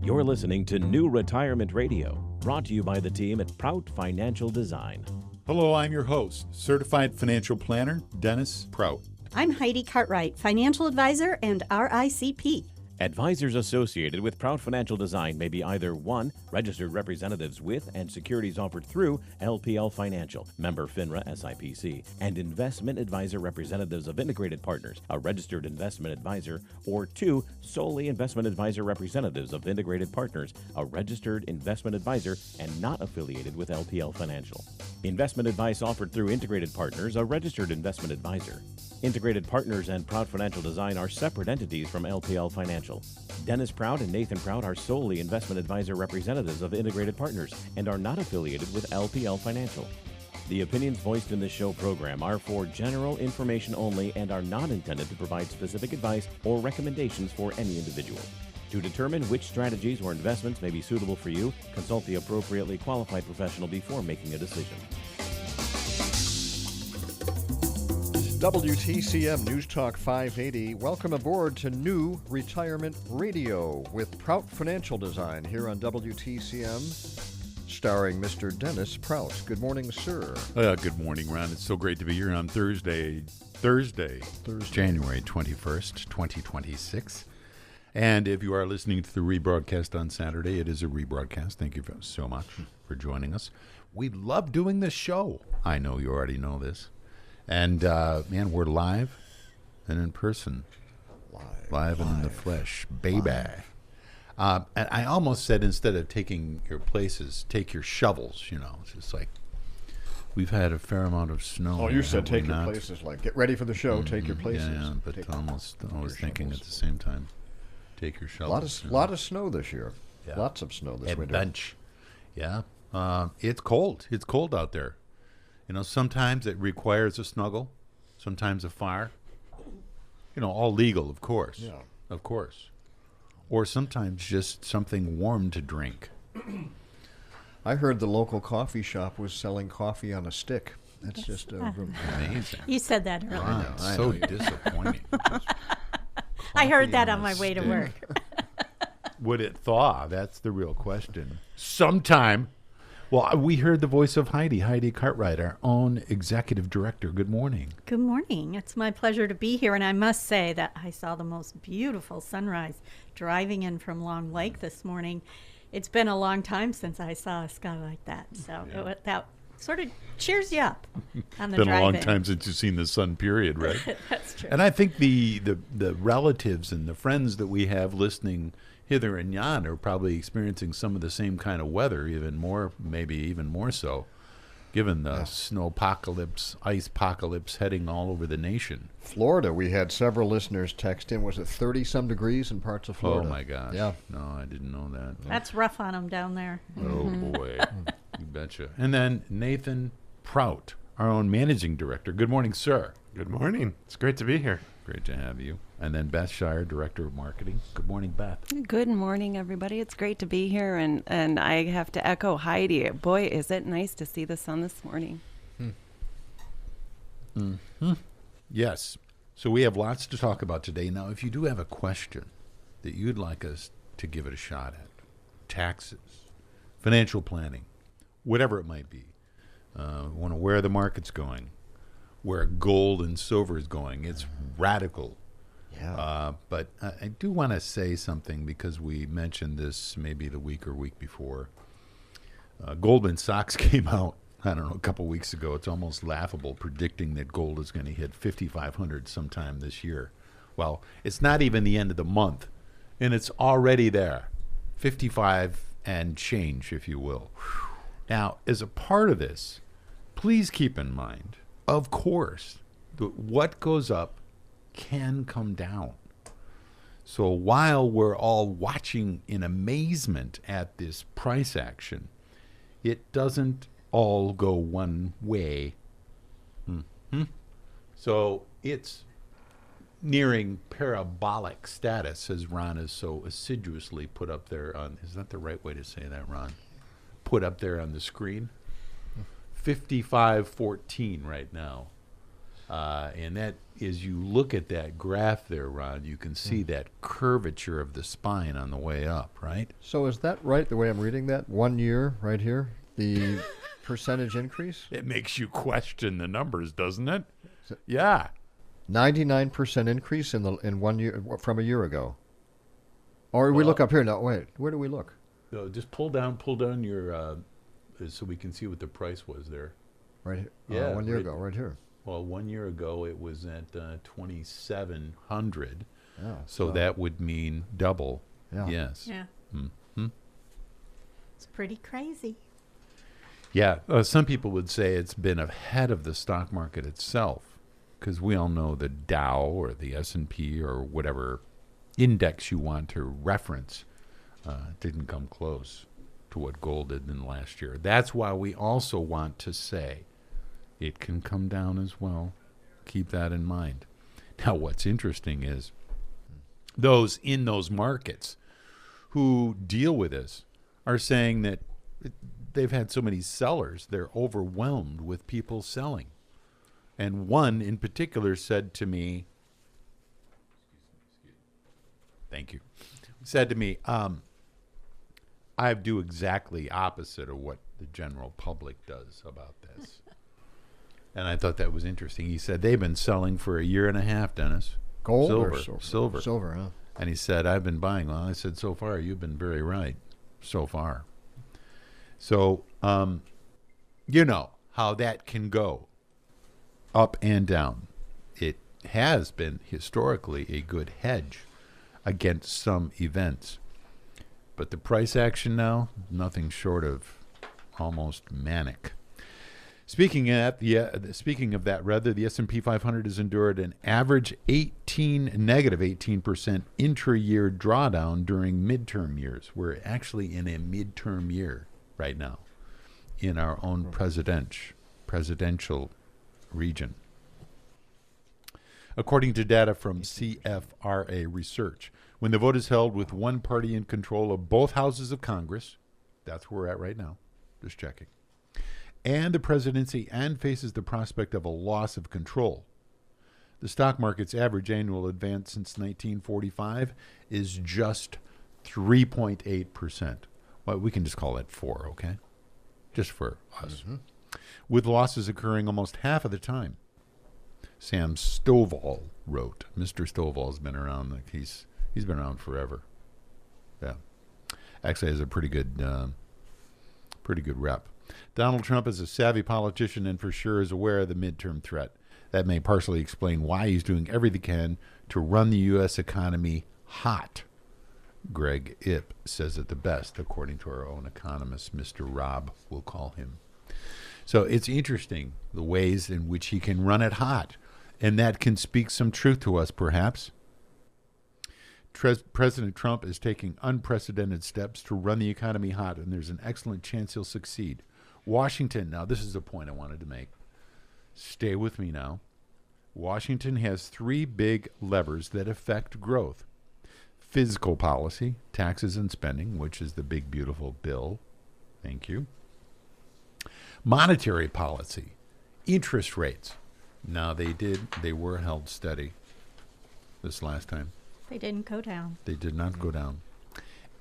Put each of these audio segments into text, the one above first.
You're listening to New Retirement Radio, brought to you by the team at Prout Financial Design. Hello, I'm your host, Certified Financial Planner, Dennis Prout. I'm Heidi Cartwright, Financial Advisor and RICP. Advisors associated with Prout Financial Design may be either 1. Registered representatives with and securities offered through LPL Financial, member FINRA SIPC, and investment advisor representatives of Integrated Partners, a registered investment advisor, or 2. Solely investment advisor representatives of Integrated Partners, a registered investment advisor and not affiliated with LPL Financial. Investment advice offered through Integrated Partners, a registered investment advisor. Integrated Partners and Prout Financial Design are separate entities from LPL Financial. Dennis Prout and Nathan Prout are solely investment advisor representatives of Integrated Partners and are not affiliated with LPL Financial. The opinions voiced in this show program are for general information only and are not intended to provide specific advice or recommendations for any individual. To determine which strategies or investments may be suitable for you, consult the appropriately qualified professional before making a decision. WTCM News Talk 580. Welcome aboard to New Retirement Radio with Prout Financial Design here on WTCM, starring Mr. Dennis Prout. Good morning, sir. Good morning, Ron. It's so great to be here on Thursday, January 21st, 2026. And if you are listening to the rebroadcast on Saturday, it is a rebroadcast. Thank you so much for joining us. We love doing this show. I know you already know this. And, man, we're live and in person. Live and in the flesh. Baby. And I almost said instead of taking your places, take your shovels, you know. It's just like we've had a fair amount of snow. Oh, you said take your places, like get ready for the show, take your places. Yeah, but almost I was thinking at the same time, take your shovels. A lot of snow this year. Yeah. Lots of snow this winter. Bench. Yeah. It's cold. It's cold out there. You know, sometimes it requires a snuggle, sometimes a fire. You know, all legal, of course. Yeah. Of course. Or sometimes just something warm to drink. I heard the local coffee shop was selling coffee on a stick. That's just amazing. You said that earlier. Wow, so disappointing. I heard that on my way to work. Would it thaw? That's the real question. Sometime. Well, we heard the voice of Heidi Cartwright, our own executive director. Good morning. Good morning. It's my pleasure to be here, and I must say that I saw the most beautiful sunrise driving in from Long Lake this morning. It's been a long time since I saw a sky like that, so that sort of cheers you up on the drive-in. It's been a long time since you've seen the sun, period, right? That's true. And I think the relatives and the friends that we have listening hither and yon are probably experiencing some of the same kind of weather, maybe even more so, given the snowpocalypse, ice-pocalypse heading all over the nation. Florida, we had several listeners text in. Was it 30-some degrees in parts of Florida? Oh, my gosh. Yeah. No, I didn't know that. That's rough on them down there. Oh, boy. You betcha. And then Nathan Prout, our own managing director. Good morning, sir. Good morning. It's great to be here. Great to have you. And then Beth Shire, Director of Marketing. Good morning, Beth. Good morning, everybody. It's great to be here, and I have to echo Heidi. Boy, is it nice to see the sun this morning. Mm-hmm. Yes. So we have lots to talk about today. Now, if you do have a question that you'd like us to give it a shot at, taxes, financial planning, whatever it might be, want to where the market's going, where gold and silver is going. It's radical. Yeah. But I do want to say something because we mentioned this maybe the week or week before. Goldman Sachs came out, I don't know, a couple weeks ago. It's almost laughable, predicting that gold is going to hit 5,500 sometime this year. Well, it's not even the end of the month, and it's already there. 55 and change, if you will. Now, as a part of this, please keep in mind, of course, what goes up can come down. So while we're all watching in amazement at this price action, it doesn't all go one way. Mm-hmm. So it's nearing parabolic status, as Ron has so assiduously put up there on, is that the right way to say that, Ron? Put up there on the screen. 55.14 right now. And that, as you look at that graph there, Ron, you can see that curvature of the spine on the way up, right? So is that right, the way I'm reading that? 1 year right here, the percentage increase? It makes you question the numbers, doesn't it? Yeah. 99% increase in 1 year from a year ago. Or we look up here. No, wait. Where do we look? So just pull down your, so we can see what the price was there. Right here. Yeah, 1 year right. ago, right here. Well, 1 year ago it was at 2,700. Yeah, So that would mean double. Yeah. Yes. Yeah. Mm-hmm. It's pretty crazy. Yeah. Some people would say it's been ahead of the stock market itself, because we all know the Dow or the S&P or whatever index you want to reference didn't come close to what gold did in the last year. That's why we also want to say it can come down as well. Keep that in mind. Now, what's interesting is those in those markets who deal with this are saying that they've had so many sellers, they're overwhelmed with people selling. And one in particular said to me, thank you, said to me, I do exactly opposite of what the general public does about this. And I thought that was interesting. He said they've been selling for a year and a half, Dennis. Gold Silver. or silver? Silver. Silver, huh? And he said, I've been buying. Well, I said, so far, you've been very right. So far. So, you know how that can go. Up and down. It has been historically a good hedge against some events. But the price action now, nothing short of almost manic. Speaking of that, rather, the S&P 500 has endured an average negative 18% intra-year drawdown during midterm years. We're actually in a midterm year right now in our own presidential region. According to data from CFRA Research, when the vote is held with one party in control of both houses of Congress, that's where we're at right now, just checking, and the presidency, and faces the prospect of a loss of control, the stock market's average annual advance since 1945 is just 3.8%. Well, we can just call that 4, okay? Just for us. Mm-hmm. With losses occurring almost half of the time. Sam Stovall wrote. Mr. Stovall's been around, like he's been around forever. Yeah. Actually has a pretty good rep. Donald Trump is a savvy politician and for sure is aware of the midterm threat. That may partially explain why he's doing everything he can to run the U.S. economy hot. Greg Ip says it the best, according to our own economist, Mr. Rob, we'll call him. So it's interesting, the ways in which he can run it hot, and that can speak some truth to us, perhaps. President Trump is taking unprecedented steps to run the economy hot, and there's an excellent chance he'll succeed. Washington, now this is a point I wanted to make. Stay with me now. Washington has 3 big levers that affect growth. Fiscal policy, taxes and spending, which is the big, beautiful bill. Thank you. Monetary policy, interest rates. Now they were held steady this last time. They didn't go down. They did not go down.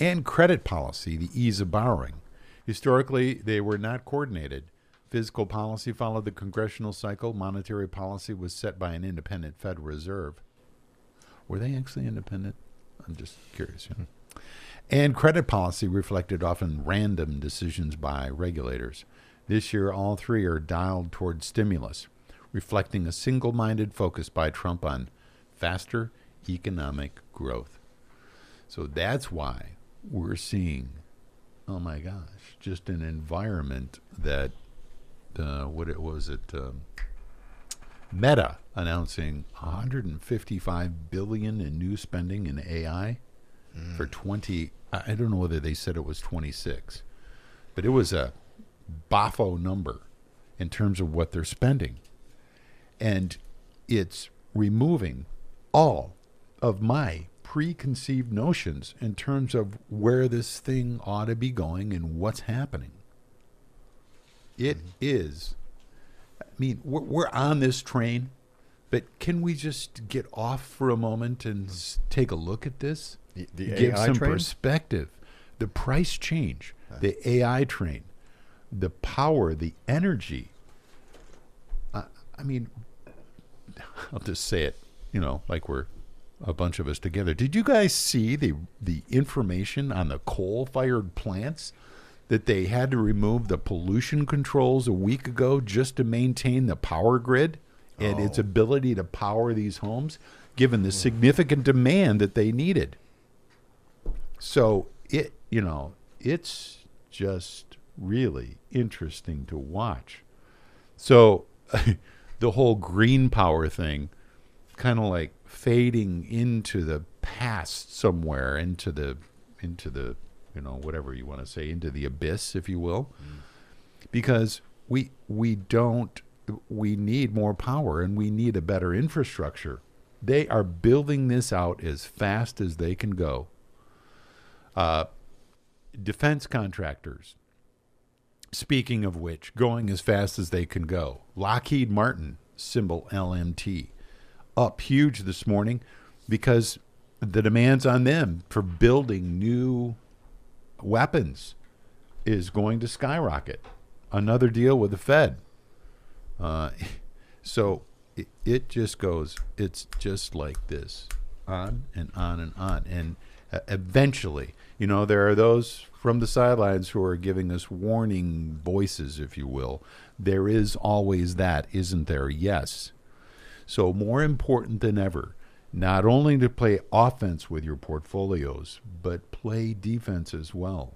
And credit policy, the ease of borrowing. Historically, they were not coordinated. Fiscal policy followed the congressional cycle. Monetary policy was set by an independent Federal Reserve. Were they actually independent? I'm just curious. Yeah. And credit policy reflected often random decisions by regulators. This year, all 3 are dialed toward stimulus, reflecting a single-minded focus by Trump on faster economic growth. So that's why we're seeing, oh my gosh, just an environment that, Meta announcing $155 billion in new spending in AI for 20, I don't know whether they said it was 26, but it was a boffo number in terms of what they're spending. And it's removing all of my preconceived notions in terms of where this thing ought to be going and what's happening. It is, I mean, we're on this train, But can we just get off for a moment and take a look at this? The Give AI some train? perspective. The price change, the AI train, the power, the energy. I mean, I'll just say it, like we're a bunch of us together. Did you guys see the information on the coal-fired plants that they had to remove the pollution controls a week ago just to maintain the power grid and its ability to power these homes, given the significant demand that they needed? So it's just really interesting to watch. So the whole green power thing kind of like fading into the past somewhere, into the whatever you want to say, into the abyss, if you will, because we need more power and we need a better infrastructure. They are building this out as fast as they can go. Defense contractors, speaking of which, going as fast as they can go. Lockheed Martin, symbol LMT, up huge this morning because the demands on them for building new weapons is going to skyrocket. Another deal with the Fed. So it just goes, it's just like this, on and on and on. And eventually, there are those from the sidelines who are giving us warning voices, if you will. There is always that, isn't there? Yes. So more important than ever, not only to play offense with your portfolios, but play defense as well.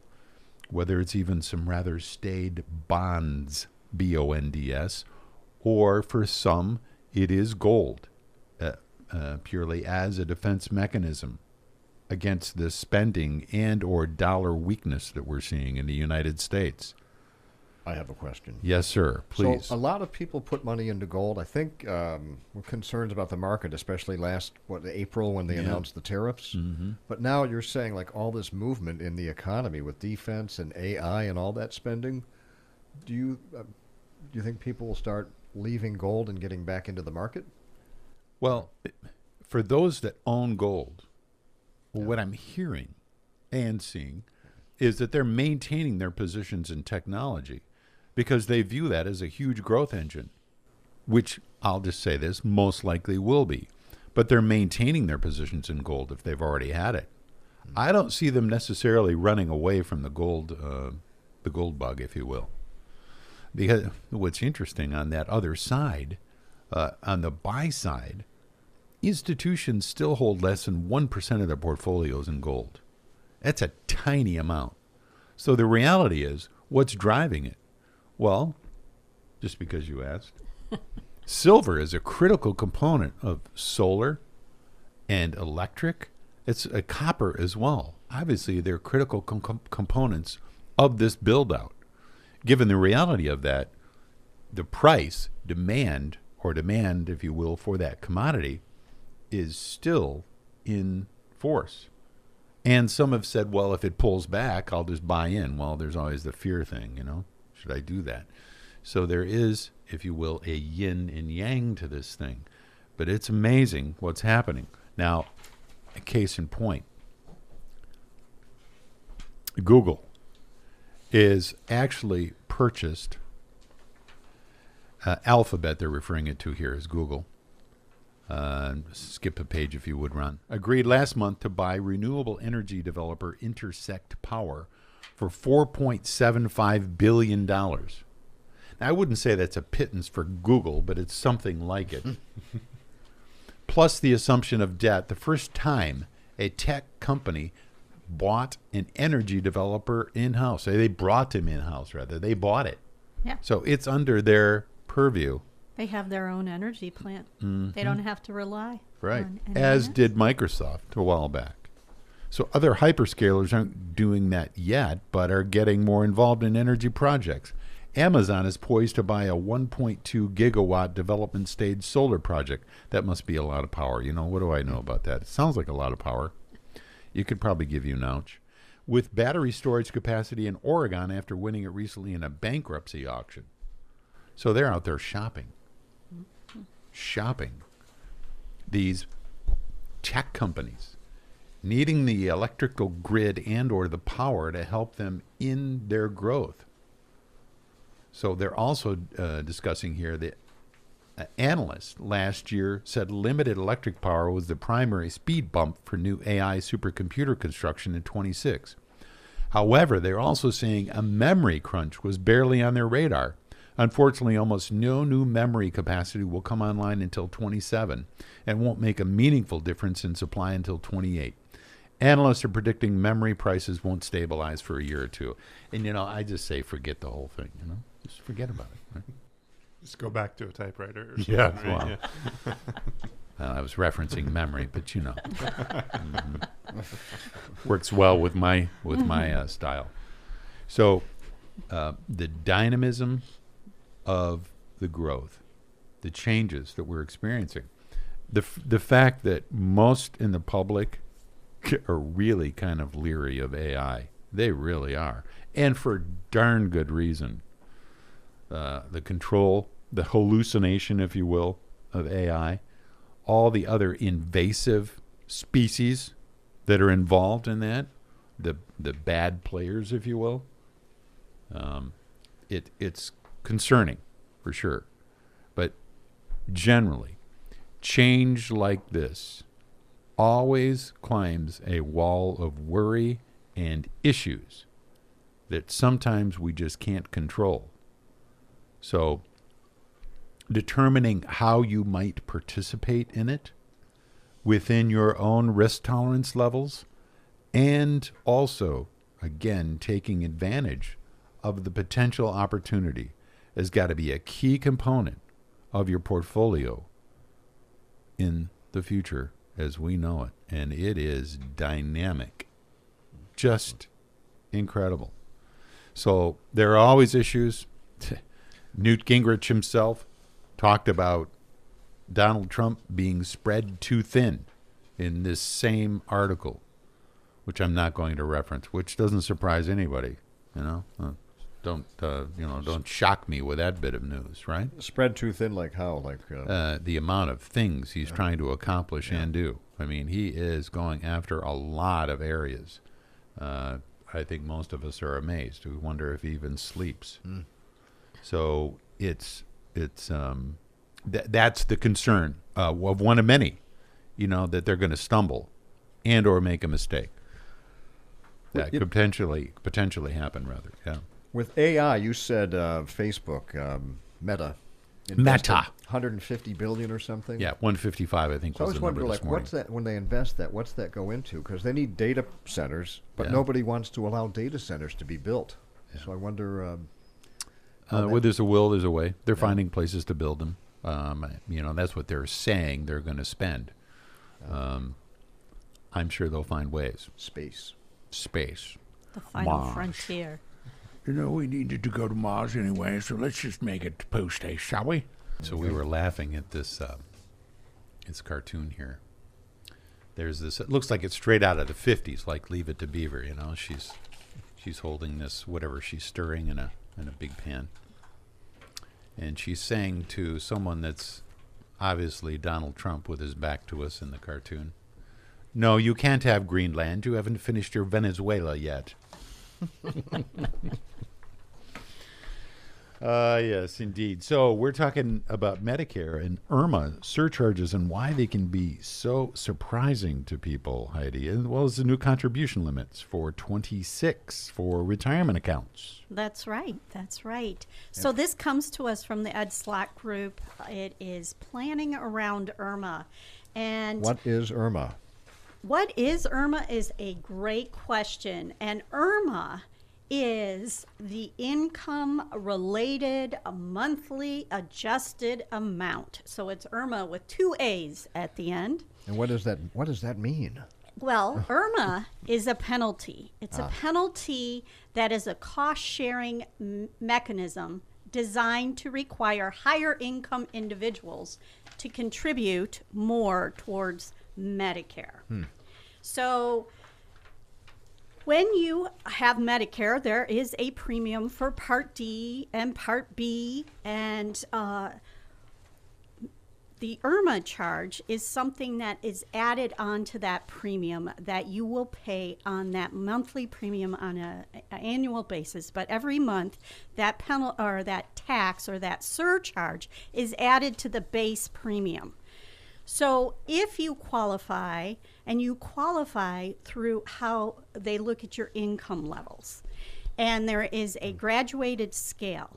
Whether it's even some rather staid bonds, BONDS, or for some, it is gold, purely as a defense mechanism against the spending and or dollar weakness that we're seeing in the United States. I have a question. Yes, sir. Please. So a lot of people put money into gold. I think were concerned about the market, especially last April when they announced the tariffs. Mm-hmm. But now you're saying like all this movement in the economy with defense and AI and all that spending. Do you think people will start leaving gold and getting back into the market? Well, for those that own gold, what I'm hearing and seeing is that they're maintaining their positions in technology because they view that as a huge growth engine, which I'll just say this, most likely will be. But they're maintaining their positions in gold if they've already had it. I don't see them necessarily running away from the gold bug, if you will. Because what's interesting on that other side, on the buy side, institutions still hold less than 1% of their portfolios in gold. That's a tiny amount. So the reality is, what's driving it? Well, just because you asked, silver is a critical component of solar and electric. It's a copper as well. Obviously, they're critical components of this build-out. Given the reality of that, the price, demand, if you will, for that commodity is still in force. And some have said, well, if it pulls back, I'll just buy in. Well, there's always the fear thing, Should I do that? So there is, if you will, a yin and yang to this thing. But it's amazing what's happening. Now, a case in point, Google is actually purchased, Alphabet they're referring it to here as Google. Skip a page if you would, Ron. Agreed last month to buy renewable energy developer Intersect Power for $4.75 billion. Now, I wouldn't say that's a pittance for Google, but it's something like it. Plus the assumption of debt, the first time a tech company bought an energy developer in-house. They brought him in-house, rather. They bought it. Yeah. So it's under their purview. They have their own energy plant. Mm-hmm. They don't have to rely right, on as anyone did Microsoft a while back. So other hyperscalers aren't doing that yet, but are getting more involved in energy projects. Amazon is poised to buy a 1.2 gigawatt development stage solar project. That must be a lot of power. What do I know about that? It sounds like a lot of power. You could probably give you an ouch. With battery storage capacity in Oregon after winning it recently in a bankruptcy auction. So they're out there shopping. these tech companies needing the electrical grid and or the power to help them in their growth. So they're also discussing here that analysts last year said limited electric power was the primary speed bump for new AI supercomputer construction in 26. However, they're also saying a memory crunch was barely on their radar. Unfortunately, almost no new memory capacity will come online until 27 and won't make a meaningful difference in supply until 28. Analysts are predicting memory prices won't stabilize for a year or two. And, I just say forget the whole thing, Just forget about it. Right? Just go back to a typewriter or something. Yeah, Right? well. I was referencing memory, but works well with my style. So the dynamism of the growth, the changes that we're experiencing, the fact that most in the public are really kind of leery of AI. They really are, and for darn good reason. The control, the hallucination, if you will, of AI, all the other invasive species that are involved in that, the bad players, if you will, it's concerning for sure. But generally, change like this always climbs a wall of worry and issues that sometimes we just can't control. So determining how you might participate in it within your own risk tolerance levels, and also, again, taking advantage of the potential opportunity has got to be a key component of your portfolio in the future as we know it. And it is dynamic, just incredible. So there are always issues. Newt Gingrich himself talked about Donald Trump being spread too thin in this same article, which I'm not going to reference, which doesn't surprise anybody. Don't shock me with that bit of news, right? Spread too thin, like how? The amount of things he's trying to accomplish and do. I mean, he is going after a lot of areas. I think most of us are amazed. We wonder if he even sleeps. So that's the concern of one of many, that they're going to stumble and or make a mistake. That could potentially happen, rather. Yeah. With AI, you said Facebook, Meta, Meta, 150 billion or something. Yeah, 155, I think. So I was was the number wondering, this morning. what's that when they invest that? What's that go into? Because they need data centers, but nobody wants to allow data centers to be built. Yeah. So I wonder. Where there's a will, there's a way. They're finding places to build them. That's what they're saying they're going to spend. I'm sure they'll find ways. Space. The final frontier. We needed to go to Mars anyway, so let's just make it post-haste, shall we? So we were laughing at this cartoon here. There's this, it looks like it's straight out of the 50s, like Leave It to Beaver, She's holding this, whatever she's stirring in a big pan. And she's saying to someone that's obviously Donald Trump with his back to us in the cartoon, "No, you can't have Greenland. You haven't finished your Venezuela yet." Yes, indeed. So we're talking about Medicare and IRMA surcharges and why they can be so surprising to people, Heidi, as well as the new contribution limits for 26 for retirement accounts. That's right. So this comes to us from the Ed Slack group. It is planning around IRMA. And what is IRMA? What is IRMA is a great question. And IRMA is the income-related monthly adjusted amount. So it's IRMA with 2 A's at the end. And what does that mean? Well, IRMA is a penalty. It's a penalty that is a cost-sharing mechanism designed to require higher income individuals to contribute more towards Medicare. So when you have Medicare, there is a premium for Part D and Part B, and The IRMA charge is something that is added onto that premium that you will pay on that monthly premium on an annual basis. But every month, that penalty or that tax or that surcharge is added to the base premium. So if you qualify, and you qualify through how they look at your income levels, and there is a graduated scale.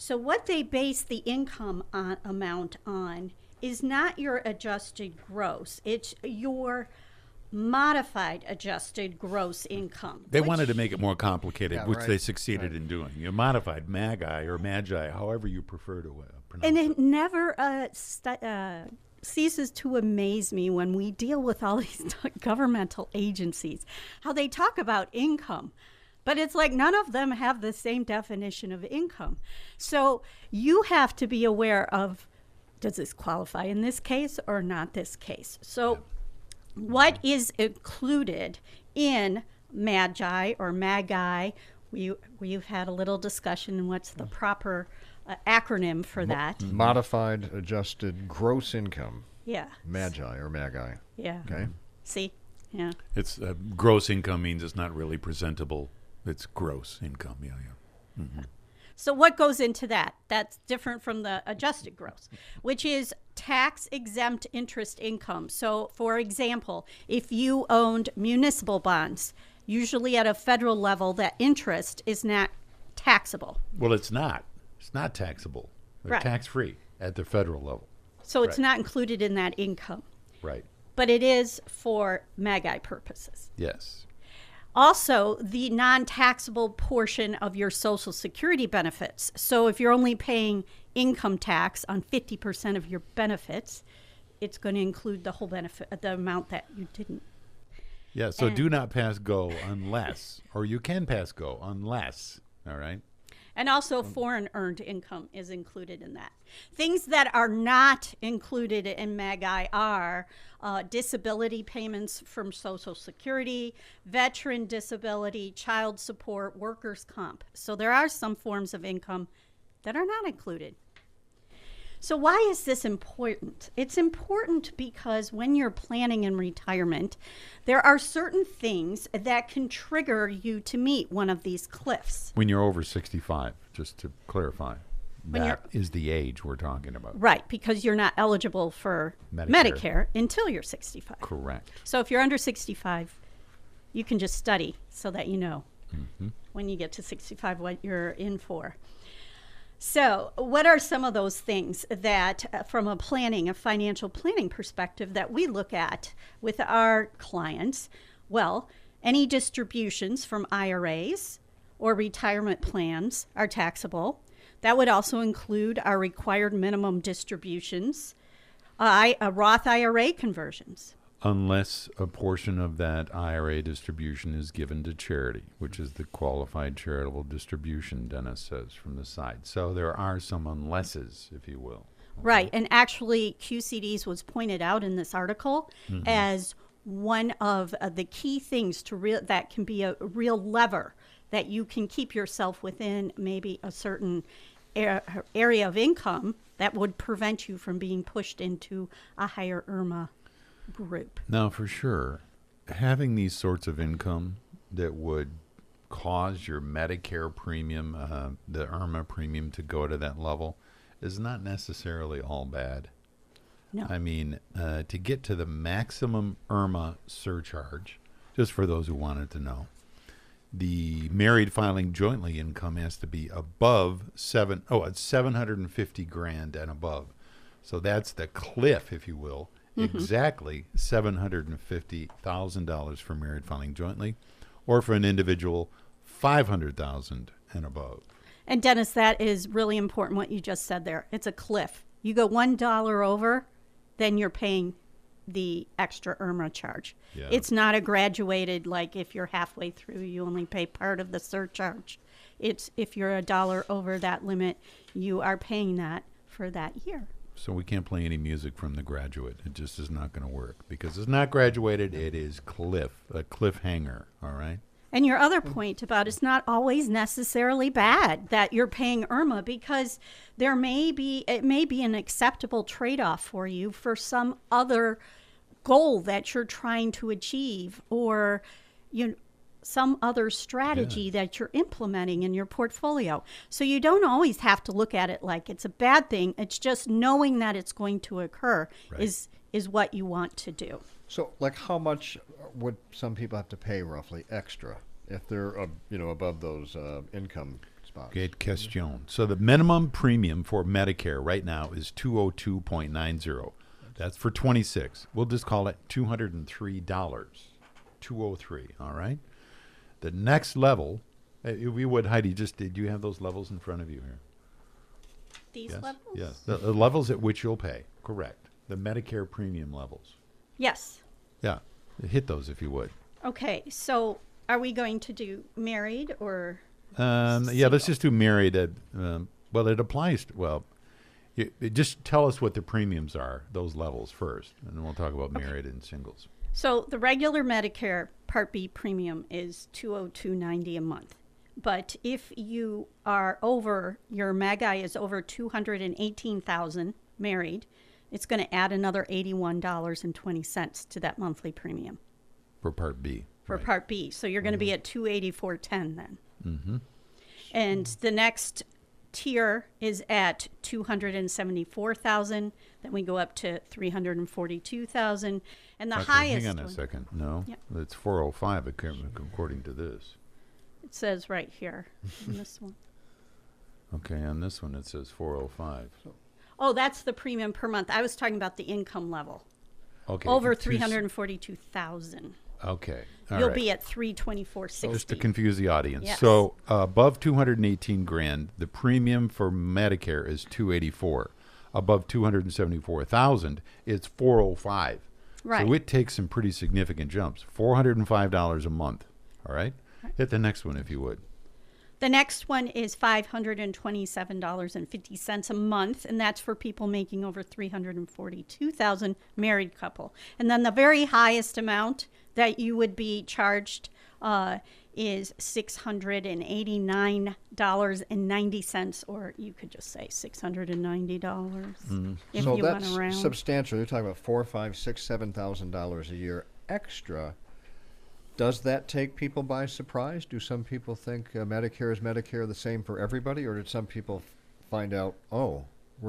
So what they base the income amount on is not your adjusted gross. It's your modified adjusted gross income. They wanted to make it more complicated, Yeah, which right. they succeeded in doing. You modified MAGI or Magi, however you prefer to pronounce And it. it never ceases to amaze me when we deal with all these governmental agencies, how they talk about income. But it's like none of them have the same definition of income. So you have to be aware of, does this qualify in this case or not this case? So what is included in MAGI or MAGI? We've had a little discussion on what's the proper acronym for that. Modified adjusted gross income. Yeah. Magi or Magi. Yeah. Okay. See? Yeah. It's gross income means it's not really presentable. It's gross income. Yeah. So what goes into that? That's different from the adjusted gross, which is tax-exempt interest income. So, for example, if you owned municipal bonds, usually at a federal level, that interest is not taxable. Well, it's not. It's not taxable. They're Right. tax-free at the federal level. So it's Right. not included in that income, Right. but it is for MAGI purposes. Yes. Also, the non-taxable portion of your Social Security benefits. So if you're only paying income tax on 50% of your benefits, it's going to include the whole benefit, the amount that you didn't. Yeah, so And- do not pass go unless, or you can pass go unless, all right? And also foreign earned income is included in that. Things that are not included in MAGI are disability payments from Social Security, veteran disability, child support, workers' comp. So there are some forms of income that are not included. So why is this important? It's important because when you're planning in retirement, there are certain things that can trigger you to meet one of these cliffs. When you're over 65, just to clarify, When that is the age we're talking about. Right, because you're not eligible for Medicare. Medicare until you're 65. Correct. So if you're under 65, you can just study so that you know when you get to 65 what you're in for. So what are some of those things that from a financial planning perspective that we look at with our clients? Well, any distributions from IRAs or retirement plans are taxable. That would also include our required minimum distributions, Roth IRA conversions. Unless a portion of that IRA distribution is given to charity, which is the qualified charitable distribution, Dennis says from the side. So there are some unlesses, if you will. Right, and actually QCDs was pointed out in this article as one of the key things that can be a real lever that you can keep yourself within maybe a certain area of income that would prevent you from being pushed into a higher IRMA group. Now, for sure, having these sorts of income that would cause your Medicare premium, the IRMA premium, to go to that level is not necessarily all bad. No. I mean, to get to the maximum IRMA surcharge, just for those who wanted to know, the married filing jointly income has to be above it's 750 grand and above. So that's the cliff, if you will. Exactly $750,000 for married filing jointly, or for an individual, $500,000 and above. And Dennis, that is really important what you just said there. It's a cliff. You go $1 over, then you're paying the extra IRMA charge. Yeah. It's not a graduated, like if you're halfway through, you only pay part of the surcharge. It's if you're $1 over that limit, you are paying that for that year. So we can't play any music from The Graduate. It just is not going to work because it's not graduated. It is a cliffhanger. All right. And your other point about it's not always necessarily bad that you're paying IRMA, because it may be an acceptable trade-off for you for some other goal that you're trying to achieve, or some other strategy that you're implementing in your portfolio. So you don't always have to look at it like it's a bad thing. It's just knowing that it's going to occur is what you want to do. So, like, how much would some people have to pay roughly extra if they're, above those income spots? Good question. So the minimum premium for Medicare right now is $202.90. That's for 26. We'll just call it $203. $203. All right. The next level, we would, Heidi, do you have those levels in front of you here? These Yes. levels? Yes. The levels at which you'll pay. Correct. The Medicare premium levels. Yes. Yeah. Hit those if you would. Okay, so are we going to do married or Yeah, let's just do married. It applies to, just tell us what the premiums are, those levels first, and then we'll talk about married and singles. So the regular Medicare Part B premium is $202.90 a month. But if you are your MAGI is over $218,000 married, it's going to add another $81.20 to that monthly premium. For Part B. For Part B. So you're going to be at $284.10 then. Mm-hmm. And the next tier is at $274,000. Then we go up to $342,000, and the highest. Hang on a second. No, it's $405 according to this. It says right here on this one. Okay, on this one it says $405. Oh, that's the premium per month. I was talking about the income level. Okay, Over $342,000. Okay, You'll be at $324.60. Just to confuse the audience. Yes. So above $218,000, the premium for Medicare is $284. Above $274,000, it's $405. Right. So it takes some pretty significant jumps. $405 a month. All right? Hit the next one if you would. The next one is $527.50 a month, and that's for people making over $342,000, married couple. And then the very highest amount that you would be charged is $689.90, or you could just say $690 if So you that's went around. substantial. You're talking about $4,000, $5,000, $6,000, $7,000 a year extra. Does that take people by surprise? Do some people think Medicare is Medicare the same for everybody, or did some people find out,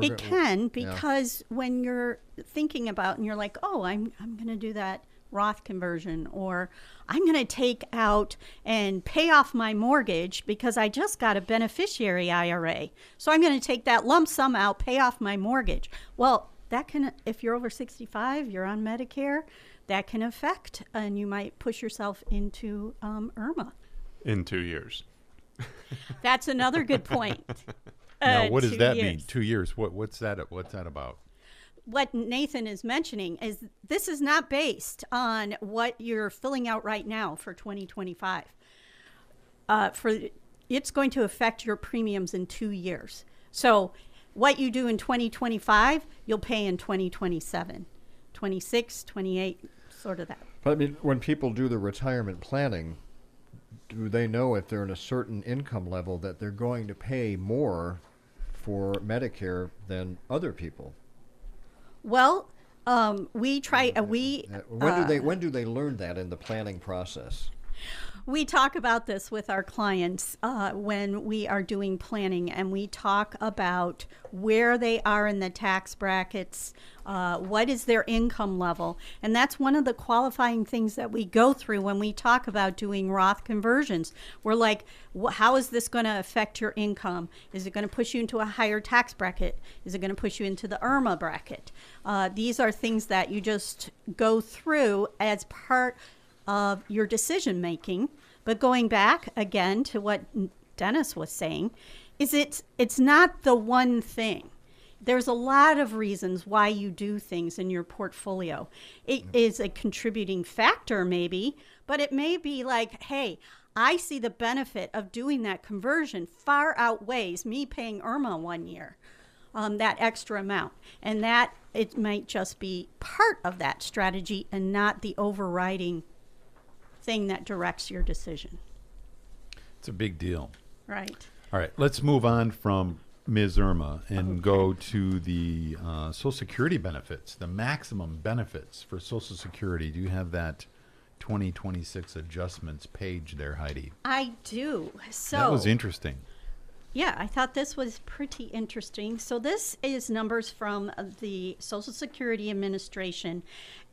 it can, because when you're thinking about and you're like, I'm going to do that Roth conversion, or I'm going to take out and pay off my mortgage because I just got a beneficiary IRA. So I'm going to take that lump sum out, pay off my mortgage. Well, that can, if you're over 65, you're on Medicare, that can affect, and you might push yourself into IRMA. In 2 years. That's another good point. Now, what does 2 that years. mean? 2 years. What's that about? What Nathan is mentioning is this is not based on what you're filling out right now for 2025. It's going to affect your premiums in 2 years. So what you do in 2025, you'll pay in 2027, 26, 28, sort of that. But I mean, when people do the retirement planning, do they know if they're in a certain income level that they're going to pay more for Medicare than other people? Well, we try. When do they learn that in the planning process? We talk about this with our clients when we are doing planning, and we talk about where they are in the tax brackets, what is their income level. And that's one of the qualifying things that we go through when we talk about doing Roth conversions. We're like, how is this going to affect your income? Is it going to push you into a higher tax bracket? Is it going to push you into the IRMA bracket? These are things that you just go through as part of your decision making. But going back again to what Dennis was saying, is it's not the one thing. There's a lot of reasons why you do things in your portfolio. It is a contributing factor maybe, but it may be like, hey, I see the benefit of doing that conversion far outweighs me paying IRMA 1 year, that extra amount. And that it might just be part of that strategy and not the overriding thing that directs your decision. It's a big deal. Right. All right, let's move on from Ms. Irma and go to the Social Security benefits, the maximum benefits for Social Security. Do you have that 2026 adjustments page there, Heidi? I do. So That was interesting. yeah, I thought this was pretty interesting. So this is numbers from the Social Security Administration,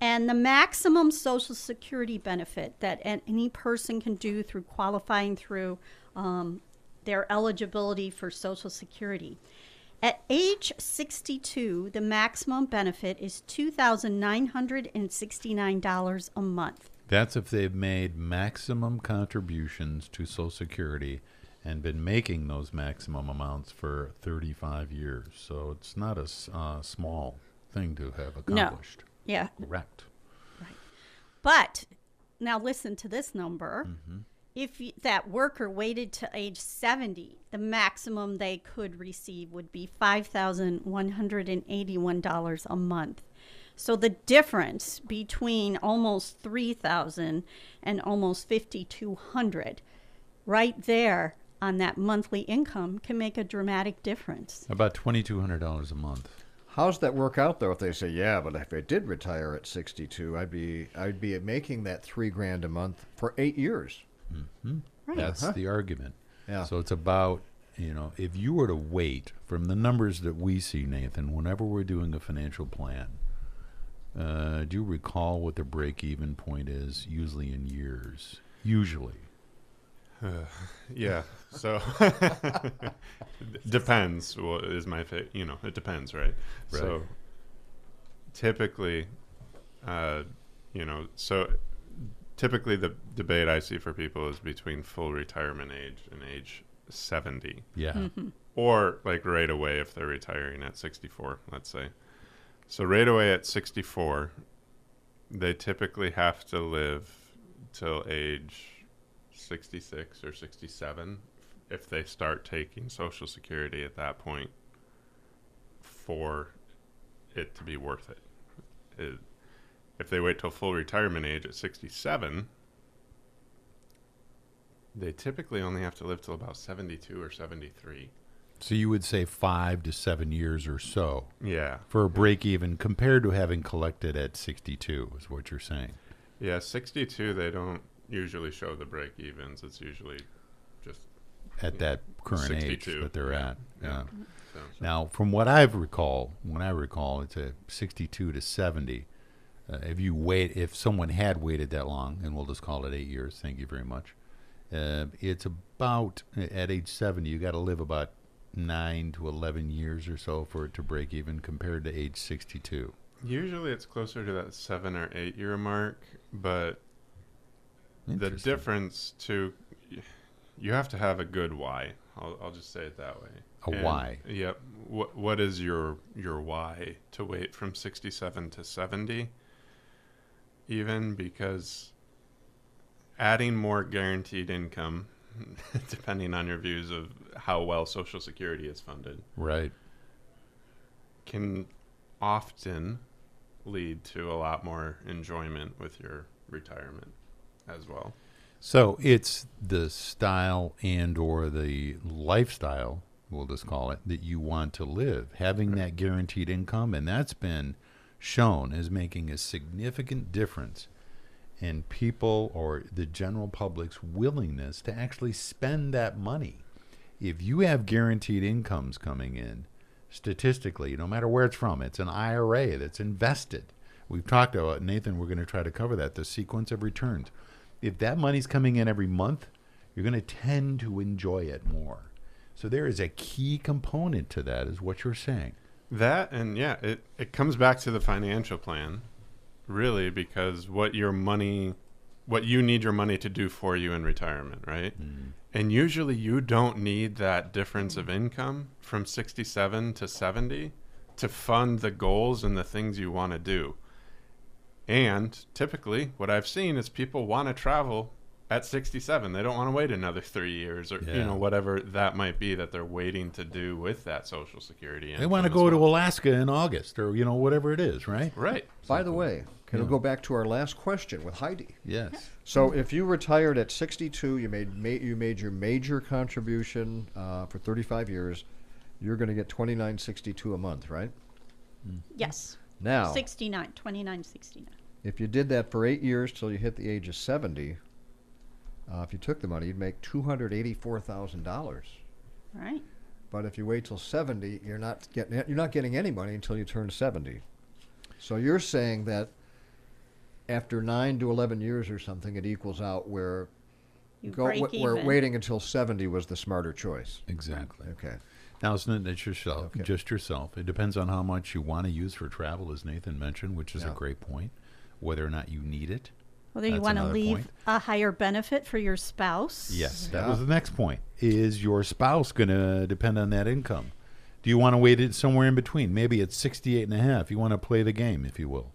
and the maximum Social Security benefit that any person can do through qualifying through their eligibility for Social Security. At age 62, the maximum benefit is $2,969 a month. That's if they've made maximum contributions to Social Security and been making those maximum amounts for 35 years. So it's not a small thing to have accomplished. Yeah. Correct. But now listen to this number. If that worker waited to age 70, the maximum they could receive would be $5,181 a month. So the difference between almost $3,000 and almost $5,200 right there on that monthly income can make a dramatic difference. About $2,200 a month. How's that work out though? If they say, yeah, but if I did retire at 62, I'd be making that $3,000 a month for 8 years. Right. That's the argument. Yeah. So it's about, if you were to wait from the numbers that we see, Nathan, whenever we're doing a financial plan, do you recall what the break-even point is usually in years? Usually. Yeah. So depends. What is my it depends, right? So typically, typically the debate I see for people is between full retirement age and age 70. Yeah. Or like right away if they're retiring at 64, let's say. So right away at 64, they typically have to live till age 66 or 67 if they start taking Social Security at that point for it to be worth it. If they wait till full retirement age at 67, they typically only have to live till about 72 or 73. So you would say 5 to 7 years or so. Yeah. For a break even compared to having collected at 62 is what you're saying. Yeah, 62, they don't usually show the break evens. It's usually just at that current age 62. that they're at. Yeah. So. Now, from what I recall, it's a 62 to 70. If someone had waited that long, and we'll just call it 8 years, thank you very much. It's about, at age 70, you got to live about 9 to 11 years or so for it to break even compared to age 62. Usually it's closer to that 7 or 8 year mark, but the difference too, you have to have a good why. I'll just say it that way. Why? Yep. What is your why to wait from 67 to 70? Even because adding more guaranteed income, depending on your views of how well Social Security is funded, right, can often lead to a lot more enjoyment with your retirement as well. So it's the style and or the lifestyle, we'll just call it, that you want to live. Having that guaranteed income, and that's been shown as making a significant difference in people or the general public's willingness to actually spend that money. If you have guaranteed incomes coming in, statistically, no matter where it's from, it's an IRA that's invested. We've talked about, Nathan, we're going to try to cover that, the sequence of returns. If that money's coming in every month, you're going to tend to enjoy it more. So there is a key component to that, is what you're saying. That, and yeah, it comes back to the financial plan, really, because what you need your money to do for you in retirement, right? And usually you don't need that difference of income from 67 to 70 to fund the goals and the things you want to do. And typically what I've seen is people want to travel at 67. They don't want to wait another 3 years or, Yeah. whatever that might be that they're waiting to do with that Social Security. They want to go to Alaska in August or, whatever it is, right? Right. By the way, can we go back to our last question with Heidi? Yes. So if you retired at 62, you made your major contribution for 35 years, you're going to get $29.62 a month, right? Yes. Now, 69, 29.69. if you did that for 8 years till you hit the age of 70, if you took the money, you'd make $284,000. Right. But if you wait till 70, you're not getting any money until you turn 70. So you're saying that after 9 to 11 years or something, it equals out where where even. waiting until 70 was the smarter choice. Exactly. Okay. Now, it's not yourself, Okay. just yourself. It depends on how much you want to use for travel, as Nathan mentioned, which is a Yeah. great point. Whether or not you need it. Whether you That's want to another leave point. a higher benefit for your spouse. Yes, that Yeah. was the next point. Is your spouse going to depend on that income? Do you want to wait it somewhere in between? Maybe it's 68 and a half. You want to play the game, if you will.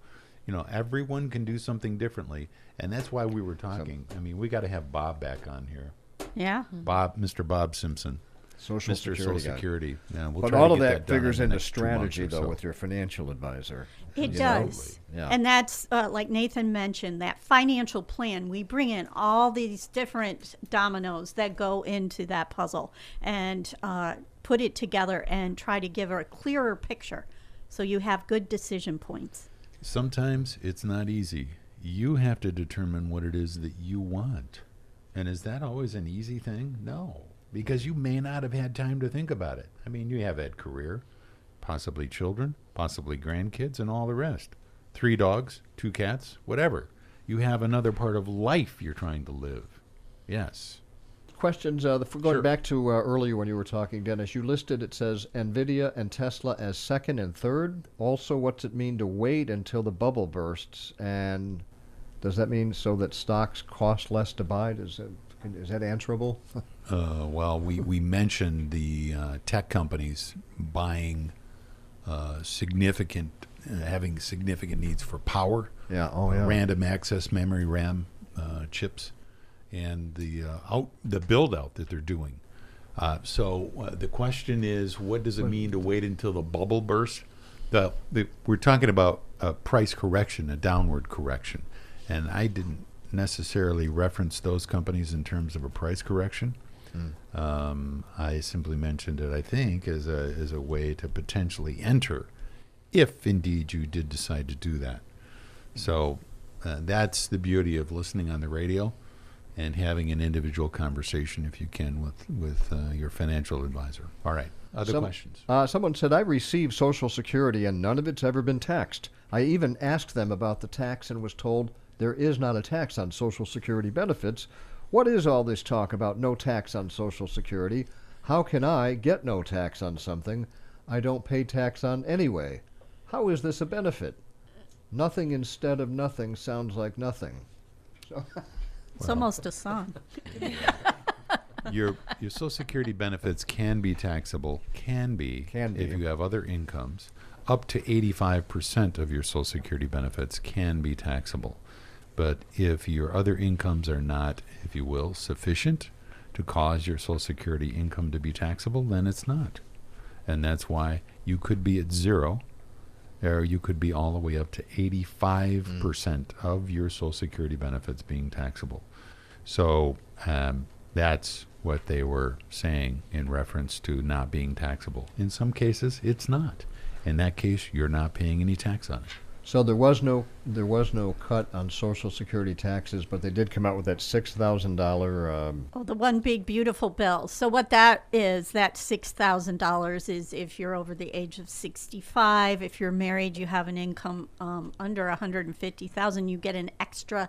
Everyone can do something differently, and that's why we were talking. I mean, we got to have Bob back on here. Yeah. Mr. Bob Simpson, Social Mr. Security Social guy. Security. Yeah, we'll But try to all of get that done figures in the into next 2 months strategy, or though, so. with your financial advisor. It You does. Yeah. And that's, like Nathan mentioned, that financial plan. We bring in all these different dominoes that go into that puzzle and put it together and try to give a clearer picture so you have good decision points. Sometimes it's not easy. You have to determine what it is that you want. And is that always an easy thing? No, because you may not have had time to think about it. I mean, you have that career, possibly children, possibly grandkids, and all the rest. 3 dogs, 2 cats, whatever. You have another part of life you're trying to live. Yes. Questions, going Sure. back to earlier when you were talking, Dennis, you listed, it says NVIDIA and Tesla as second and third. Also, what's it mean to wait until the bubble bursts? And does that mean so that stocks cost less to buy? Is that answerable? Well, we mentioned the tech companies buying having significant needs for power. Yeah. Oh, yeah. Random access memory RAM chips, and the build out that they're doing. So the question is, what does it mean to wait until the bubble bursts? We're talking about a price correction, a downward correction, and I didn't necessarily reference those companies in terms of a price correction. I simply mentioned it, I think, as a way to potentially enter, if indeed you did decide to do that. So that's the beauty of listening on the radio and having an individual conversation, if you can, with your financial advisor. All right. Other questions? Someone said, I received Social Security and none of it's ever been taxed. I even asked them about the tax and was told there is not a tax on Social Security benefits. What is all this talk about no tax on Social Security? How can I get no tax on something I don't pay tax on anyway? How is this a benefit? Nothing instead of nothing sounds like nothing. It's almost a song. Your Social Security benefits can be taxable, can be if you have other incomes. Up to 85% of your Social Security benefits can be taxable. But if your other incomes are not, if you will, sufficient to cause your Social Security income to be taxable, then it's not. And that's why you could be at 0, or you could be all the way up to 85% of your Social Security benefits being taxable. So that's what they were saying in reference to not being taxable. In some cases, it's not. In that case, you're not paying any tax on it. So there was no cut on Social Security taxes, but they did come out with that $6,000. Oh, the one big beautiful bill. So what that is, that $6,000 is if you're over the age of 65. If you're married, you have an income under $150,000, you get an extra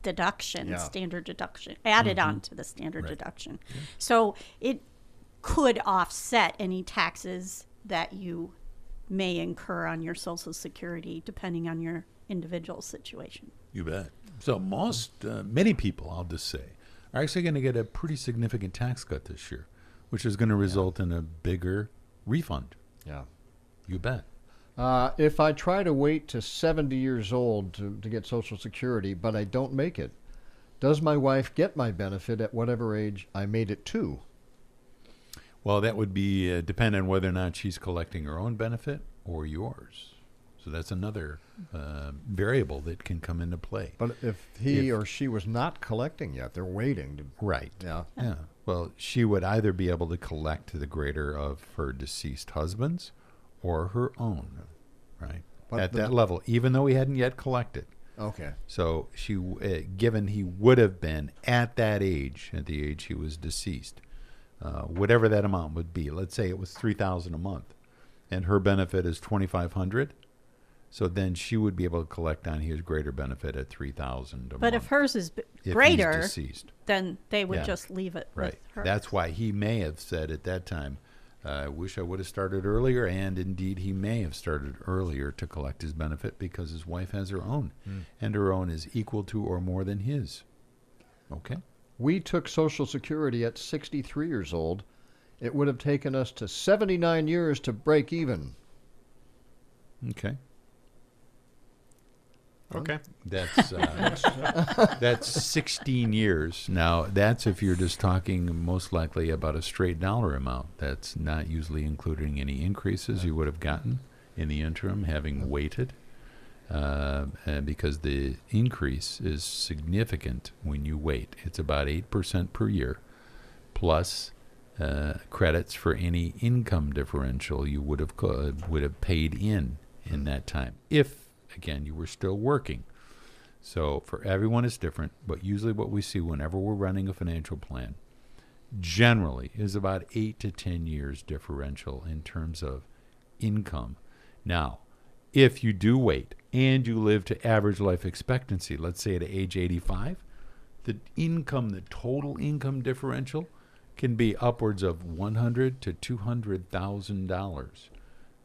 deduction, standard deduction, added on to the standard deduction. Yeah. So it could offset any taxes that you may incur on your Social Security, depending on your individual situation. You bet. So many people, I'll just say, are actually going to get a pretty significant tax cut this year, which is going to result in a bigger refund. Yeah. You bet. If I try to wait to 70 years old to get Social Security, but I don't make it, Does my wife get my benefit at whatever age I made it to? Well, that would be depend on whether or not she's collecting her own benefit or yours. So that's another variable that can come into play. But if he or she was not collecting yet, they're waiting to. Right. Yeah. Yeah. Well, she would either be able to collect to the greater of her deceased husband's or her own, right? But at that level, even though he hadn't yet collected. Okay. So she, given he would have been at that age, at the age he was deceased, whatever that amount would be. Let's say it was $3,000 a month, and her benefit is $2,500. So then she would be able to collect on his greater benefit at $3,000 a month. But if hers is if greater, he's deceased. then they would Yeah. just leave it Right. with her. That's why he may have said at that time, I wish I would have started earlier, and indeed he may have started earlier to collect his benefit because his wife has her own, and her own is equal to or more than his. Okay? We took Social Security at 63 years old. It would have taken us to 79 years to break even. Okay. Okay. That's 16 years. Now, that's if you're just talking most likely about a straight dollar amount. That's not usually including any increases you would have gotten in the interim, having waited, because the increase is significant when you wait. It's about 8% per year, plus credits for any income differential you would have paid in that time, if again you were still working. So for everyone it's different, but usually what we see whenever we're running a financial plan generally is about 8 to 10 years differential in terms of income. Now, if you do wait and you live to average life expectancy, let's say at age 85, the total income differential can be upwards of $100,000 to $200,000.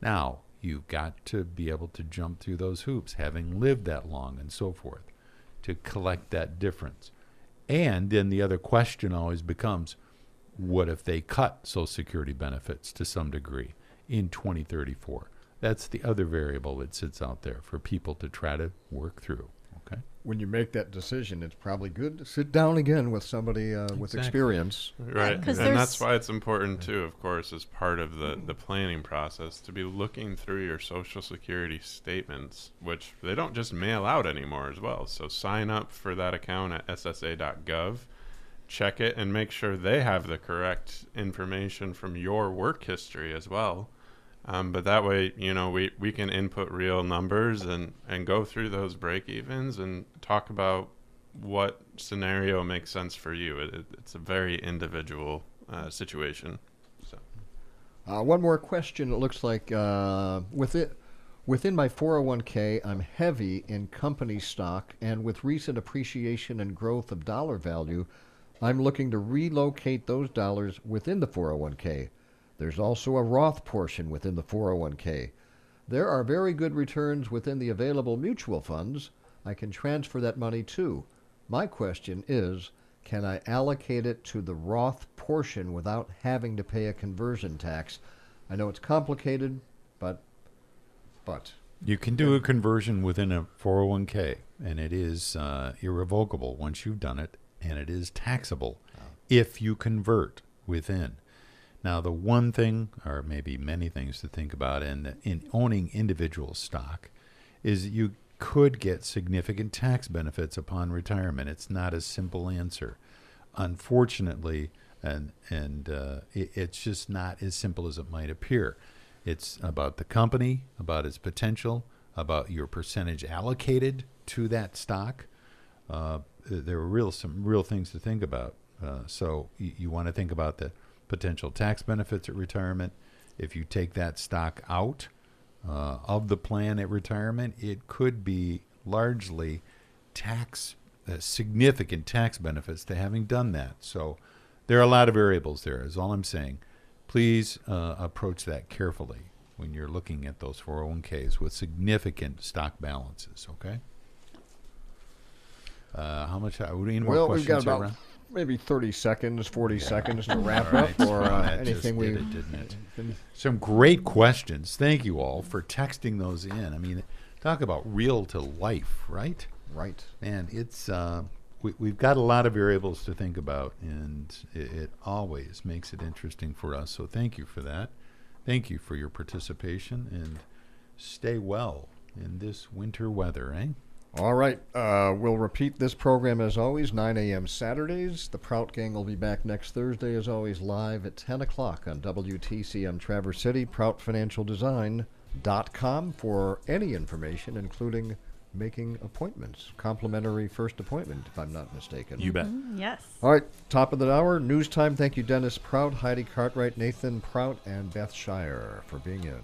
Now, you've got to be able to jump through those hoops, having lived that long and so forth, to collect that difference. And then the other question always becomes, what if they cut Social Security benefits to some degree in 2034? That's the other variable that sits out there for people to try to work through. Okay. When you make that decision, it's probably good to sit down again with somebody with experience. Right. 'cause And there's- that's why it's important, too, of course, as part of the planning process, to be looking through your Social Security statements, which they don't just mail out anymore as well. So sign up for that account at ssa.gov, check it, and make sure they have the correct information from your work history as well. But that way, we can input real numbers and go through those break-evens and talk about what scenario makes sense for you. It's a very individual situation. So. One more question. It looks like within my 401k, I'm heavy in company stock, and with recent appreciation and growth of dollar value, I'm looking to relocate those dollars within the 401k. There's also a Roth portion within the 401k. There are very good returns within the available mutual funds. I can transfer that money to. My question is, can I allocate it to the Roth portion without having to pay a conversion tax? I know it's complicated, but you can do a conversion within a 401k, and it is irrevocable once you've done it, and it is taxable if you convert within. Now, the one thing, or maybe many things to think about in owning individual stock, is you could get significant tax benefits upon retirement. It's not a simple answer, unfortunately, and it's just not as simple as it might appear. It's about the company, about its potential, about your percentage allocated to that stock. There are some real things to think about. So you want to think about the potential tax benefits at retirement. If you take that stock out of the plan at retirement, it could be largely significant tax benefits to having done that. So there are a lot of variables there, is all I'm saying. Please approach that carefully when you're looking at those 401ks with significant stock balances, okay? How much? Any more well, questions? we've got about around? maybe 30 seconds, 40 seconds to wrap All up, right, or that anything just we... did it, didn't it? Some great questions. Thank you all for texting those in. I mean, talk about real to life, right? Right. And it's we've got a lot of variables to think about, and it always makes it interesting for us. So thank you for that. Thank you for your participation, and stay well in this winter weather, eh? All right. We'll repeat this program as always, 9 a.m. Saturdays. The Prout Gang will be back next Thursday, as always, live at 10 o'clock on WTCM Traverse City, ProutFinancialDesign.com for any information, including making appointments. Complimentary first appointment, if I'm not mistaken. You bet. Yes. All right. Top of the hour, news time. Thank you, Dennis Prout, Heidi Cartwright, Nathan Prout, and Beth Shire for being in.